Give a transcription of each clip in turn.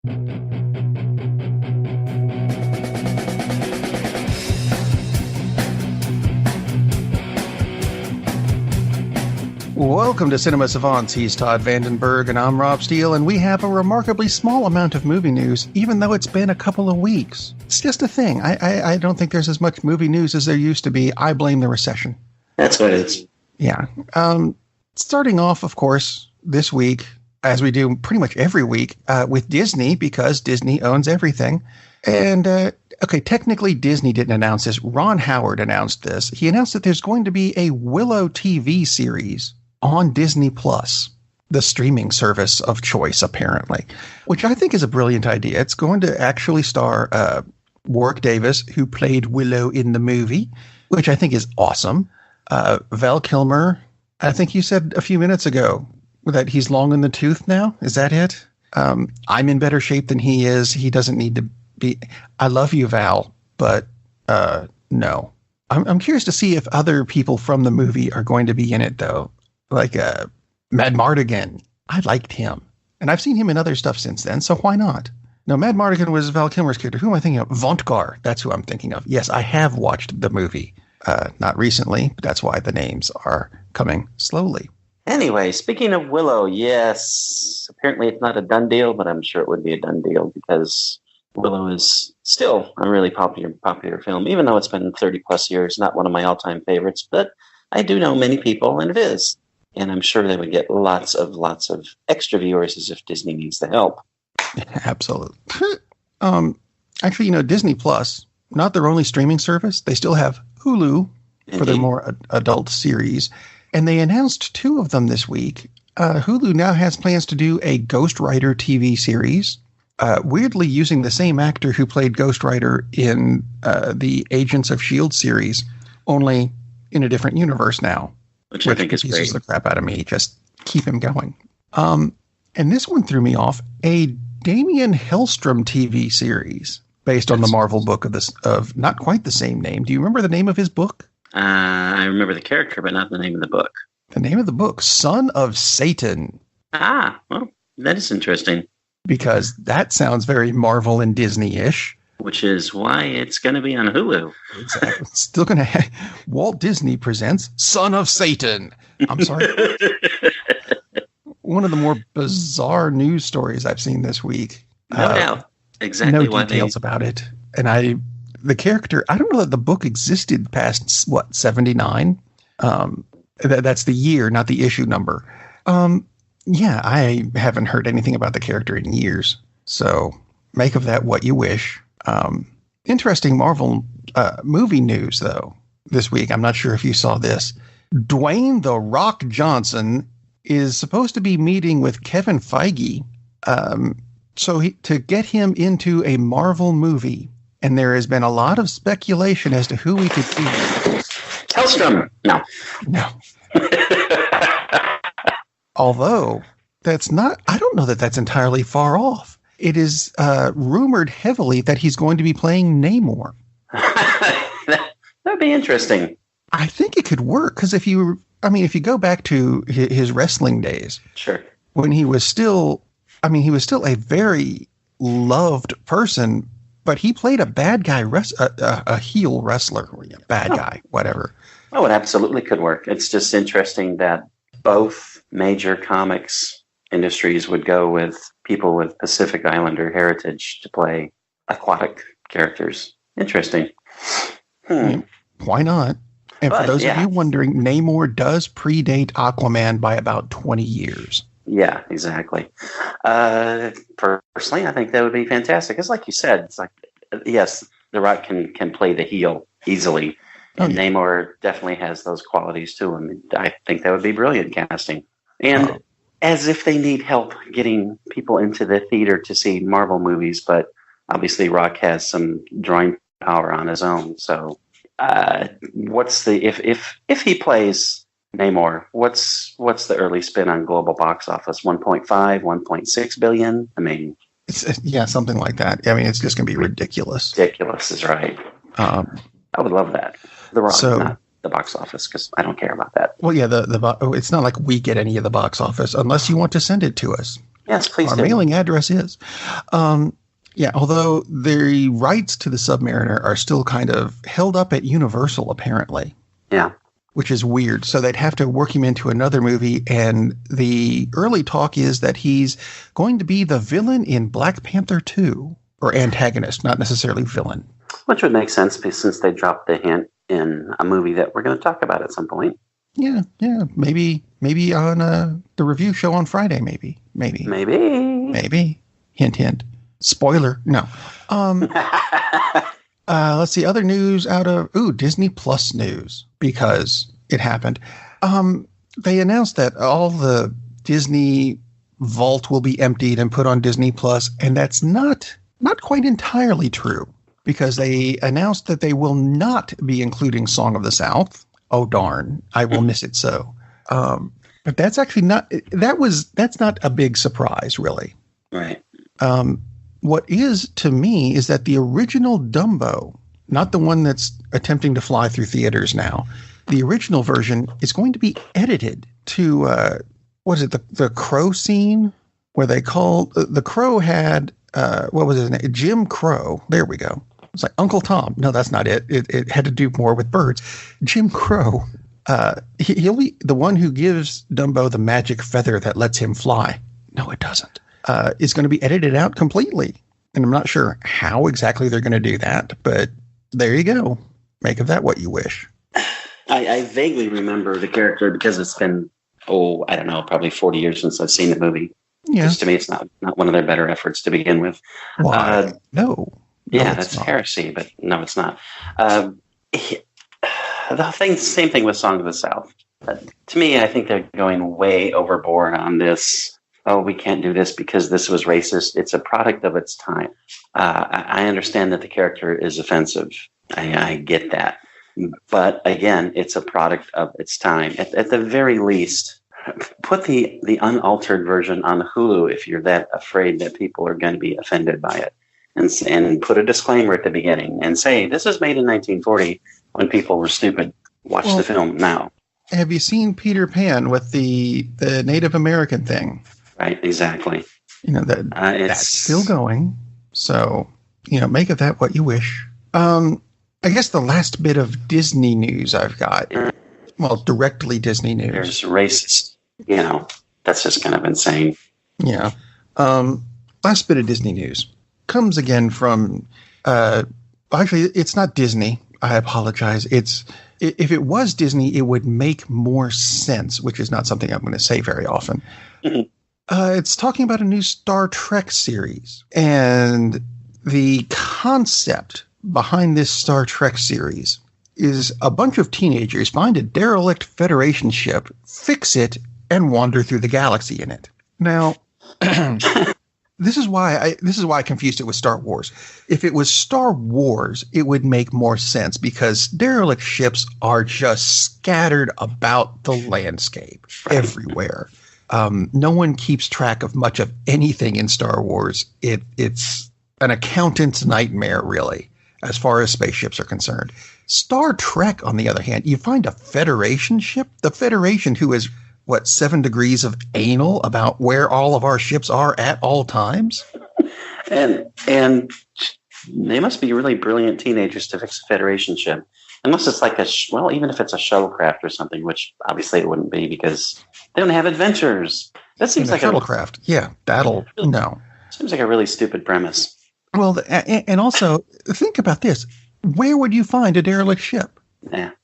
Welcome to Cinema Savants. He's Todd Vandenberg, and I'm Rob Steele, and we have a remarkably small amount of movie news, even though it's been a couple of weeks. It's just a thing. I don't think there's as much movie news as there used to be. I blame the recession. That's what it is. Yeah. Starting off, of course, this week, as we do pretty much every week, with Disney, because Disney owns everything. And, okay, technically Disney didn't announce this. Ron Howard announced this. He announced that there's going to be a Willow TV series on Disney Plus, the streaming service of choice, apparently, which I think is a brilliant idea. It's going to actually star Warwick Davis, who played Willow in the movie, which I think is awesome. Val Kilmer, I think you said a few minutes ago that he's long in the tooth now. Is that it? I'm in better shape than he is. He doesn't need to be. I love you, Val, but no. I'm curious to see if other people from the movie are going to be in it, though. Like Mad Mardigan. I liked him. And I've seen him in other stuff since then, so why not? No, Mad Mardigan was Val Kilmer's character. Who am I thinking of? Vontgar. That's who I'm thinking of. Yes, I have watched the movie. Not recently, but that's why the names are coming slowly. Anyway, speaking of Willow, yes, apparently it's not a done deal, but I'm sure it would be a done deal because Willow is still a really popular film, even though it's been 30 plus years, not one of my all-time favorites, but I do know many people, and it is. And I'm sure they would get lots of extra viewers as if Disney needs the help. Absolutely. Actually, Disney Plus, not their only streaming service. They still have Hulu for their more adult series. And they announced 2 of them this week. Hulu now has plans to do a Ghost Rider TV series, weirdly using the same actor who played Ghost Rider in the Agents of S.H.I.E.L.D. series, only in a different universe now. Which I think is great. The crap out of me. Just keep him going. And this one threw me off. A Damien Hellstrom TV series based on the Marvel book of not quite the same name. Do you remember the name of his book? I remember the character, but not the name of the book. The name of the book, Son of Satan. Ah, well, that is interesting. Because that sounds very Marvel and Disney-ish. Which is why it's going to be on Hulu. Exactly. Still going to Walt Disney presents Son of Satan. I'm sorry. One of the more bizarre news stories I've seen this week. No doubt. Exactly. No details about it. And the character, I don't know that the book existed past, 79? That's the year, not the issue number. Yeah, I haven't heard anything about the character in years. So make of that what you wish. Interesting Marvel movie news, though, this week. I'm not sure if you saw this. Dwayne "The Rock" Johnson is supposed to be meeting with Kevin Feige to get him into a Marvel movie. And there has been a lot of speculation as to who we could see. Hellstrom. No. Although, I don't know that that's entirely far off. It is rumored heavily that he's going to be playing Namor. That'd be interesting. I think it could work because if you go back to his wrestling days, sure, when he was still a very loved person, but he played a bad guy, a heel wrestler, guy, whatever. Oh, it absolutely could work. It's just interesting that both major comics industries would go with people with Pacific Islander heritage to play aquatic characters. Interesting. Why not? And for those of you wondering, Namor does predate Aquaman by about 20 years. Yeah, exactly. Personally, I think that would be fantastic. It's like you said, it's like, yes, The Rock can play the heel easily. And Namor definitely has those qualities to him. I think that would be brilliant casting. And as if they need help getting people into the theater to see Marvel movies, but obviously Rock has some drawing power on his own. So if he plays Namor, what's the early spin on global box office? 1.5, 1.6 billion? I mean, something like that. I mean, it's just going to be ridiculous. Ridiculous is right. I would love that. The Rock, not the box office, because I don't care about that. Well, yeah, it's not like we get any of the box office unless you want to send it to us. Yes, please Our do. mailing address is. Yeah, although the rights to the Submariner are still kind of held up at Universal, apparently. Yeah. Which is weird. So they'd have to work him into another movie, and the early talk is that he's going to be the villain in Black Panther 2, or antagonist, not necessarily villain. Which would make sense since they dropped the hint in a movie that we're going to talk about at some point. Yeah. Maybe on the review show on Friday, maybe. Hint. Spoiler. No. Let's see. Other news out of Disney Plus news, because it happened. They announced that all the Disney vault will be emptied and put on Disney Plus, and that's not quite entirely true, because they announced that they will not be including Song of the South. Oh darn! I will miss it so. But that's actually not. That's not a big surprise, really. Right. What is, to me, is that the original Dumbo, not the one that's attempting to fly through theaters now, the original version is going to be edited to, the Crow scene? Where they called, the Crow had, what was his name? Jim Crow. There we go. It's like Uncle Tom. No, that's not it. It had to do more with birds. Jim Crow, he'll be the one who gives Dumbo the magic feather that lets him fly. No, it doesn't. Is going to be edited out completely. And I'm not sure how exactly they're going to do that, but there you go. Make of that what you wish. I vaguely remember the character because it's been, I don't know, probably 40 years since I've seen the movie. Yeah. Because to me, it's not one of their better efforts to begin with. Why? No. Yeah, that's heresy, but no, it's not. Same thing with Song of the South. To me, I think they're going way overboard on this. Oh, we can't do this because this was racist. It's a product of its time. I understand that the character is offensive. I get that. But again, it's a product of its time. At the very least, put the unaltered version on Hulu if you're that afraid that people are going to be offended by it. And put a disclaimer at the beginning and say, this was made in 1940 when people were stupid. Watch the film now. Have you seen Peter Pan with the Native American thing? Right, exactly. That's still going. So, make of that what you wish. I guess the last bit of Disney news I've got, directly Disney news. There's racist, that's just kind of insane. Yeah. Last bit of Disney news comes again from, actually, it's not Disney. I apologize. If it was Disney, it would make more sense, which is not something I'm going to say very often. It's talking about a new Star Trek series, and the concept behind this Star Trek series is a bunch of teenagers find a derelict Federation ship, fix it, and wander through the galaxy in it. Now, this is why I confused it with Star Wars. If it was Star Wars, it would make more sense because derelict ships are just scattered about the landscape everywhere. No one keeps track of much of anything in Star Wars. It's an accountant's nightmare, really, as far as spaceships are concerned. Star Trek, on the other hand, you find a Federation ship, the Federation who is, 7 degrees of anal about where all of our ships are at all times? And they must be really brilliant teenagers to fix a Federation ship. Unless it's like even if it's a shuttlecraft or something, which obviously it wouldn't be because they don't have adventures. That seems like shuttlecraft. No. Seems like a really stupid premise. Well, and also think about this: where would you find a derelict ship?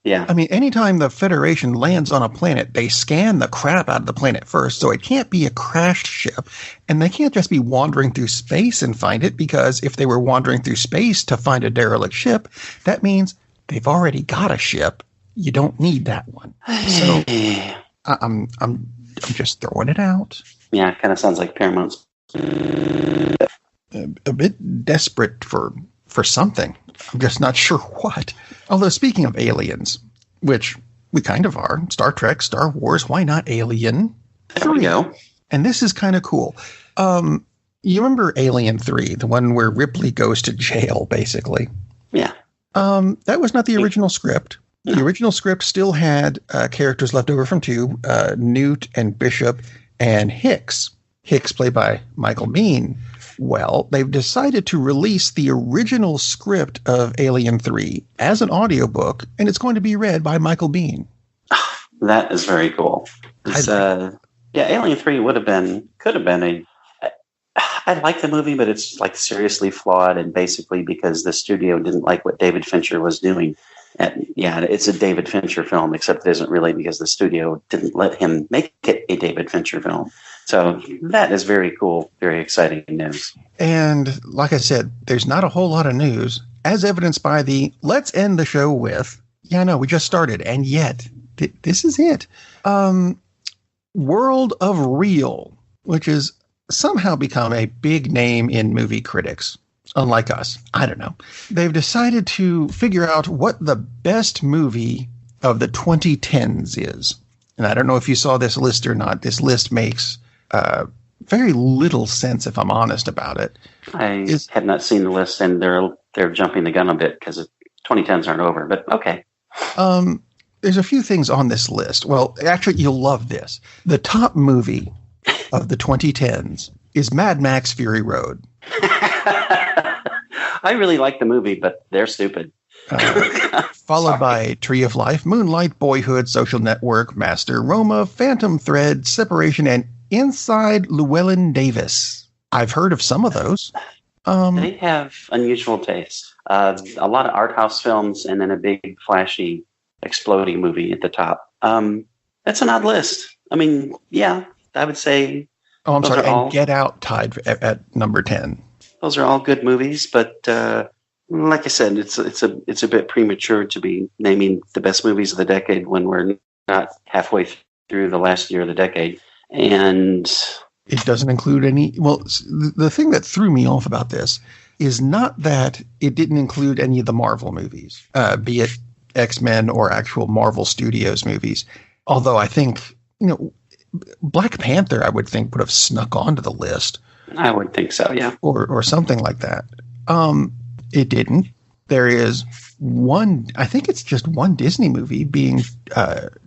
Yeah. I mean, anytime the Federation lands on a planet, they scan the crap out of the planet first, so it can't be a crashed ship, and they can't just be wandering through space and find it, because if they were wandering through space to find a derelict ship, that means they've already got a ship. You don't need that one. So I'm just throwing it out. Yeah, it kind of sounds like Paramount's a bit desperate for something. I'm just not sure what. Although, speaking of aliens, which we kind of are, Star Trek, Star Wars, why not Alien 3? There we go. And this is kind of cool. You remember Alien 3, the one where Ripley goes to jail, basically? Yeah. That was not the original script. The original script still had characters left over from 2, Newt and Bishop and Hicks. Hicks, played by Michael Biehn. Well, they've decided to release the original script of Alien 3 as an audiobook, and it's going to be read by Michael Biehn. That is very cool. Alien 3 could have been I like the movie, but it's like seriously flawed, and basically because the studio didn't like what David Fincher was doing. And yeah, it's a David Fincher film, except it isn't really because the studio didn't let him make it a David Fincher film. So that is very cool, very exciting news. And like I said, there's not a whole lot of news, as evidenced by the let's end the show with, yeah, no, we just started, and yet this is it. World of Real, which has somehow become a big name in movie critics. Unlike us. I don't know. They've decided to figure out what the best movie of the 2010s is. And I don't know if you saw this list or not. This list makes very little sense, if I'm honest about it. I have not seen the list, and they're jumping the gun a bit because 2010s aren't over, but okay. There's a few things on this list. Well, actually, you'll love this. The top movie of the 2010s is Mad Max Fury Road. I really like the movie, but they're stupid. Followed by Tree of Life, Moonlight, Boyhood, Social Network, Master, Roma, Phantom Thread, Separation, and Inside Llewellyn Davis. I've heard of some of those. They have unusual taste. A lot of art house films, and then a big, flashy, exploding movie at the top. That's an odd list. I mean, yeah, I would say. Oh, I'm sorry. And Get Out tied at number 10. Those are all good movies, but like I said, it's a bit premature to be naming the best movies of the decade when we're not halfway through the last year of the decade. And it doesn't include any. Well, the thing that threw me off about this is not that it didn't include any of the Marvel movies, be it X-Men or actual Marvel Studios movies. Although I think, Black Panther, I would think, would have snuck onto the list. I would think so, yeah. Or something like that. It didn't. There is one, I think it's just one Disney movie, being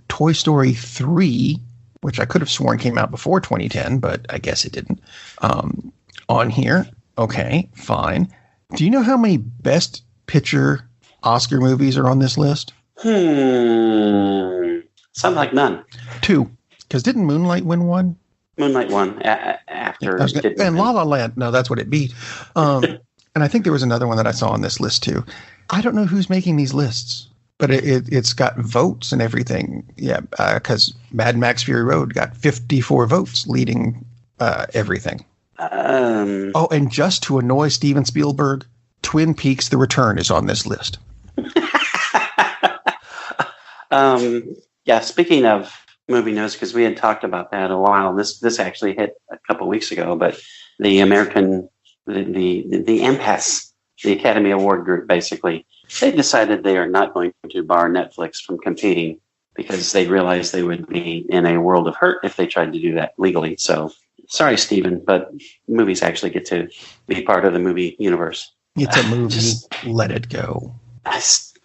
Toy Story 3, which I could have sworn came out before 2010, but I guess it didn't. On here, okay, fine. Do you know how many Best Picture Oscar movies are on this list? Something like none. 2. Because didn't Moonlight win one? Moonlight won after. And La La Land. No, that's what it beat. And I think there was another one that I saw on this list too. I don't know who's making these lists, but it's got votes and everything. Yeah, because Mad Max Fury Road got 54 votes, leading everything. And just to annoy Steven Spielberg, Twin Peaks: The Return is on this list. Yeah, speaking of movie news, because we had talked about that a while. This actually hit a couple of weeks ago, but the AMPAS, the Academy Award group, basically, they decided they are not going to bar Netflix from competing because they realized they would be in a world of hurt if they tried to do that legally. So, sorry, Stephen, but movies actually get to be part of the movie universe. It's a movie. Let it go.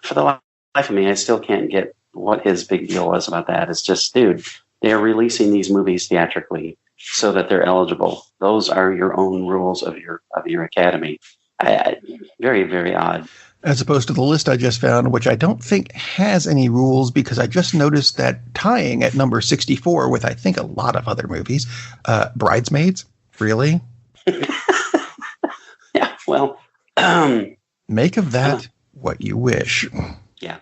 For the life of me, I still can't get what his big deal was about that. It's just, dude, they're releasing these movies theatrically so that they're eligible. Those are your own rules of your academy. Very, very odd. As opposed to the list I just found, which I don't think has any rules, because I just noticed that tying at number 64 with, I think, a lot of other movies, Bridesmaids. Really? Yeah, well. Make of that what you wish. Yeah.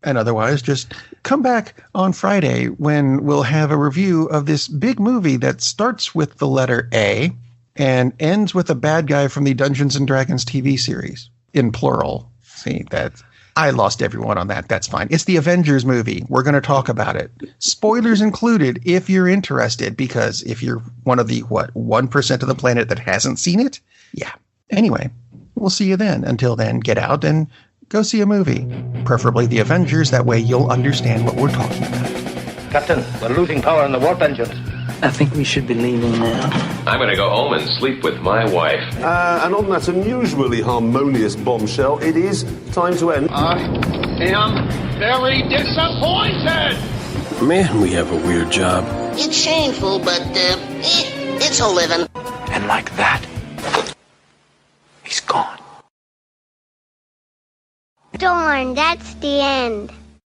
And otherwise, just come back on Friday when we'll have a review of this big movie that starts with the letter A and ends with a bad guy from the Dungeons and Dragons TV series, in plural. See, I lost everyone on that. That's fine. It's the Avengers movie. We're going to talk about it. Spoilers included if you're interested, because if you're one of the, 1% of the planet that hasn't seen it? Yeah. Anyway, we'll see you then. Until then, get out and go see a movie, preferably The Avengers. That way you'll understand what we're talking about. Captain, we're losing power in the warp engines. I think we should be leaving now. I'm going to go home and sleep with my wife. And on that unusually harmonious bombshell, it is time to end. I am very disappointed! Man, we have a weird job. It's shameful, but, It's a living. And like that, he's gone. Darn, that's the end.